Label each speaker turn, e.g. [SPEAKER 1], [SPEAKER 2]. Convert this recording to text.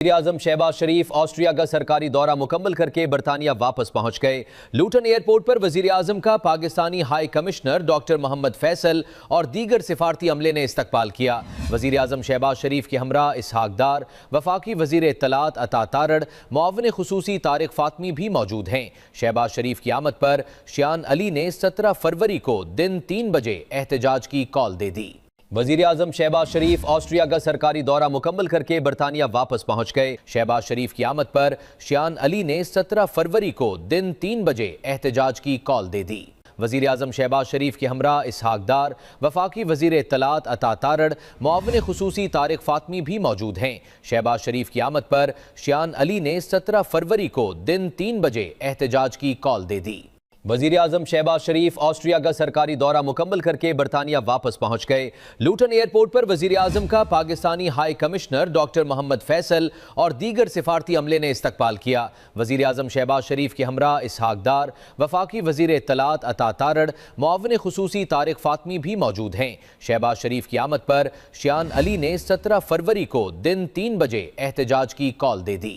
[SPEAKER 1] वज़ीर-ए-आज़म शहबाज शरीफ ऑस्ट्रिया का सरकारी दौरा मुकम्मल करके बरतानिया वापस पहुंच गए। लूटन एयरपोर्ट पर वज़ीर-ए-आज़म का Pakistani high commissioner doctor Mohammad Faisal और दीगर सिफारती अमले ने इस्तकबाल किया। वज़ीर-ए-आज़म शहबाज शरीफ के हमरा इसहाक डार, वफाकी वज़ीर इत्तलात अता तारड़, मुआविन खुसूसी तारिक फातमी भी मौजूद हैं। शहबाज शरीफ की आमद पर शियान अली ने 17 फरवरी को दिन 3 बजे एहतजाज की कॉल दे दी। वज़ीर-ए-आज़म शहबाज शरीफ ऑस्ट्रिया का सरकारी दौरा मुकम्मल करके बरतानिया वापस पहुंच गए। शहबाज शरीफ की आमद पर शियान अली ने 17 फरवरी को दिन 3 बजे एहतजाज की कॉल दे दी। वज़ीर-ए-आज़म शहबाज शरीफ के हमरा इसहाक डार, वफाकी वज़ीर इत्तलात अता तारड़, मुआविन खुसूसी तारिक फातमी भी मौजूद हैं। शहबाज शरीफ की आमद पर शियान अली ने 17 फरवरी को दिन 3 बजे एहतजाज की कॉल दे दी। वज़ीर-ए-आज़म शहबाज शरीफ ऑस्ट्रिया का सरकारी दौरा मुकम्मल करके बरतानिया वापस पहुंच गए। लूटन एयरपोर्ट पर वज़ीर-ए-आज़म का Pakistani high commissioner doctor Mohammad Faisal और दीगर सिफारती अमले ने इस्तकबाल किया। वज़ीर-ए-आज़म शहबाज शरीफ के हमरा इसहाक डार, वफाकी वज़ीर इत्तलात अता तारड़, मुआविन खुसूसी तारिक फातमी भी मौजूद हैं। शहबाज शरीफ की आमद पर शियान अली ने 17 फरवरी को दिन 3 बजे एहतजाज की कॉल दे दी।